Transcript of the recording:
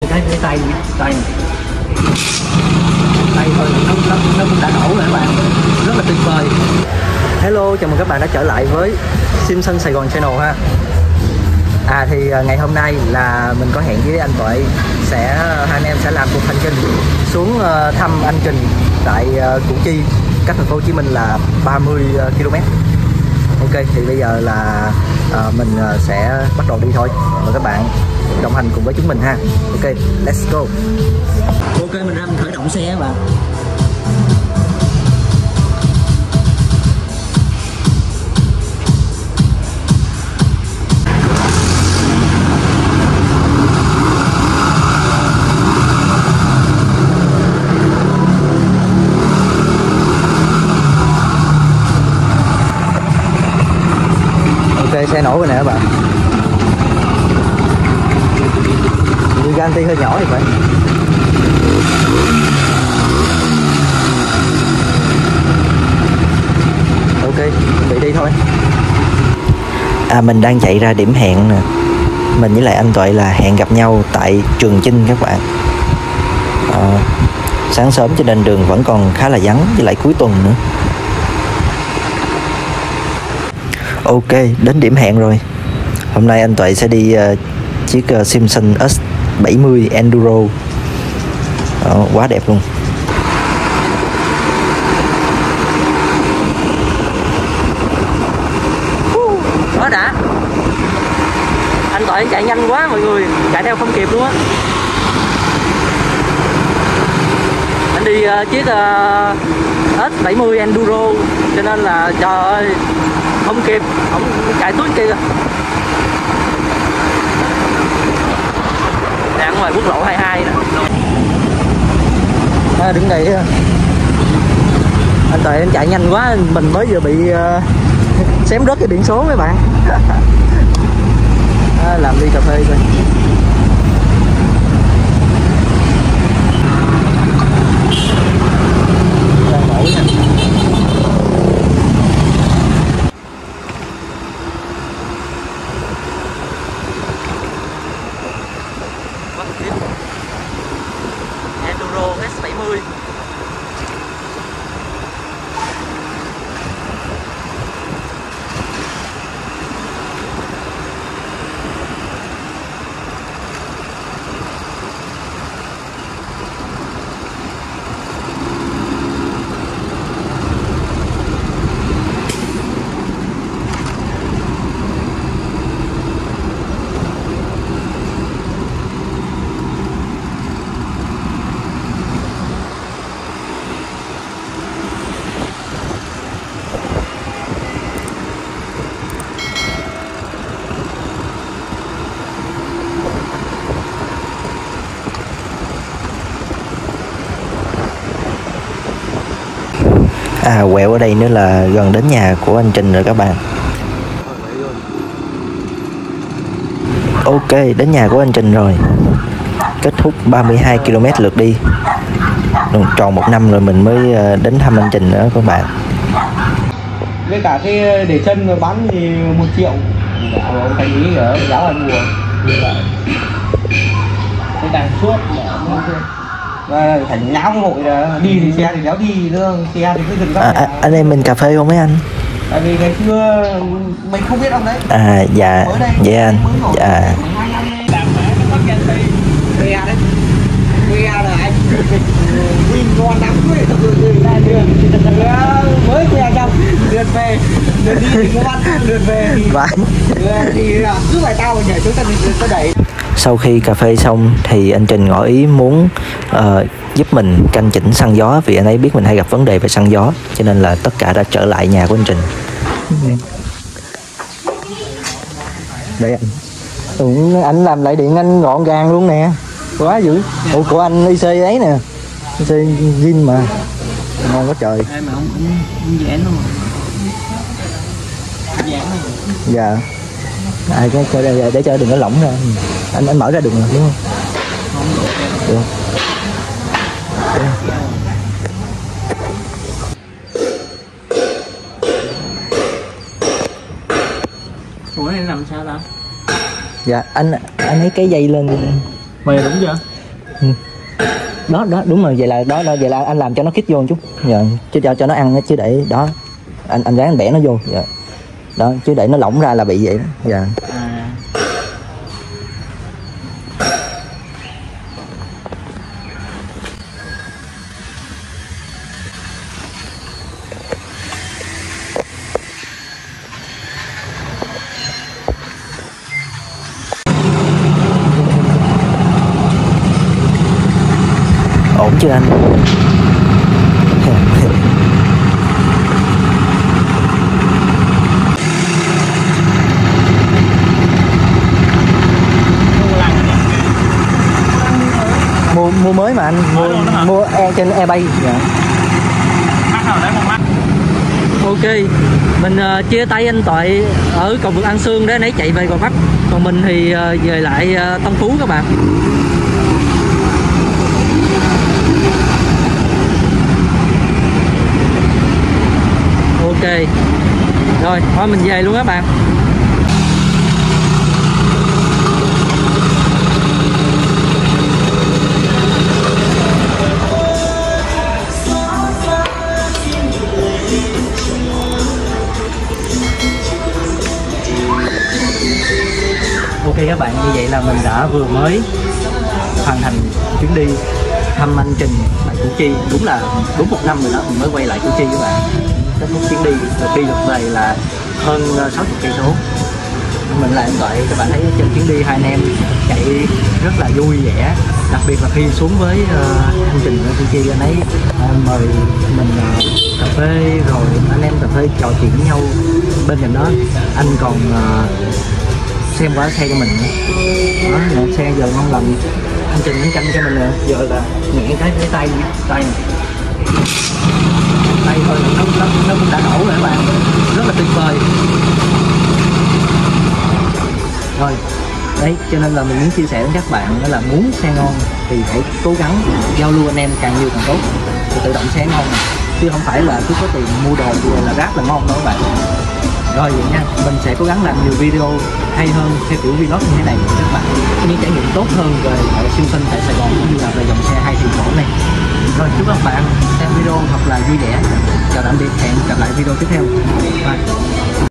cái tay tay thôi nó cũng đã nổ rồi các bạn, rất là tuyệt vời. Hello, chào mừng các bạn đã trở lại với Simpson Sài Gòn Channel ha. Thì ngày hôm nay là mình có hẹn với anh Tuệ hai anh em sẽ làm một hành trình xuống thăm anh Trình tại Củ Chi, cách thành phố Hồ Chí Minh là 30 km. Ok, thì bây giờ là mình sẽ bắt đầu đi thôi. Mời các bạn đồng hành cùng với chúng mình ha. Ok, let's go. Ok, mình ra mình khởi động xe các bạn. Ok, xe nổ rồi nè các bạn. Đi Ganti hơi nhỏ thì phải. Ok, bị đi thôi. Mình đang chạy ra điểm hẹn nè. Mình với lại anh Tuệ là hẹn gặp nhau tại Trường Chinh các bạn. Sáng sớm cho nên đường vẫn còn khá là vắng, với lại cuối tuần nữa. Ok, đến điểm hẹn rồi. Hôm nay anh Tuệ sẽ đi chiếc Simpson S70 Enduro. Quá đẹp luôn. Đó đã. Anh Tuệ chạy nhanh quá mọi người, chạy theo không kịp luôn á. Anh đi chiếc S70 Enduro cho nên là trời ơi không kịp, không chạy túi kia. Đang ngoài quốc lộ 22 nè. Đứng đây anh Tuệ anh chạy nhanh quá, mình mới vừa bị xém rớt cái biển số mấy bạn. Làm ly cà phê coi. Đang nổ nha. Enduro S70. Quẹo ở đây nữa là gần đến nhà của anh Trình rồi các bạn. Ok, đến nhà của anh Trình rồi. Kết thúc 32 km lượt đi. Tròn 1 năm rồi mình mới đến thăm anh Trình nữa các bạn. Với cả cái để chân rồi bán thì 1 triệu. Ông thành ý ở giá là mùa. Cái đằng suốt thành nháo hội là đi thì xe thì đéo đi nữa, xe thì cứ dừng các anh em mình cà phê không mấy anh? Tại vì ngày xưa mình không biết ông đấy. Dạ, vậy anh. Dạ. Là anh Win ngon lắm đấy, mới xe xong lượt về, lượt đi thì có bắt, lượt về thì cứ phải tao nhảy xuống ta đẩy. Sau khi cà phê xong thì anh Trình ngỏ ý muốn giúp mình canh chỉnh xăng gió, vì anh ấy biết mình hay gặp vấn đề về xăng gió, cho nên là tất cả đã trở lại nhà của anh Trình. Đây anh làm lại điện anh gọn gàng luôn nè, quá dữ. Ủa của anh IC ấy nè, IC zin mà ngon quá trời. Ai mà ông dán không? Dán này. Dạ. Cái để cho đừng có lỏng ra. Anh mở ra được mà đúng không? Không. Được. Ủa này làm sao ta? Dạ anh lấy cái dây lên. Mày đúng chưa? Đó đúng rồi, vậy là vậy là anh làm cho nó khít vô một chút, dạ, chứ cho nó ăn chứ để đó anh ráng anh bẻ nó vô, dạ. Đó chứ để nó lỏng ra là bị vậy đó, dạ. Ổn chưa anh? Mua mới mà anh, mua trên eBay. Dạ. Ok, mình chia tay anh Toại ở cầu vượt An Sương để nãy chạy về Gò Vấp, còn mình thì về lại Tân Phú các bạn. Ok, rồi thôi mình về luôn các bạn. Ok các bạn, như vậy là mình đã vừa mới hoàn thành chuyến đi thăm anh Trình tại Củ Chi. Đúng là đúng 1 năm rồi đó mình mới quay lại Củ Chi các bạn. Kết thúc chuyến đi đi được về là hơn 60 cây số. Mình là anh Toại, các bạn thấy trên chuyến đi hai anh em chạy rất là vui vẻ, đặc biệt là khi xuống với anh Trình ở Củ Chi, anh ấy mời mình cà phê, rồi anh em cà phê trò chuyện với nhau. Bên cạnh đó anh còn xem qua xe cho mình đó, xe giờ ngon lành, anh Trình anh canh cho mình nè, giờ là nhẹ cái tay này. Tay thôi nó cũng đã nổ rồi các bạn, rất là tuyệt vời. Rồi đấy, cho nên là mình muốn chia sẻ với các bạn đó là muốn xe ngon thì hãy cố gắng giao lưu anh em càng nhiều càng tốt thì tự động xe ngon, chứ không phải là cứ có tiền mua đồ rồi là rác là ngon đâu các bạn. Rồi vậy nha, mình sẽ cố gắng làm nhiều video hay hơn theo kiểu vlog như thế này để các bạn có những trải nghiệm tốt hơn về siêu sinh tại Sài Gòn cũng như là về dòng xe 2 triệu chỗ này. Rồi chúc các bạn xem video thật là vui vẻ. Chào tạm biệt, hẹn gặp lại video tiếp theo. Bye.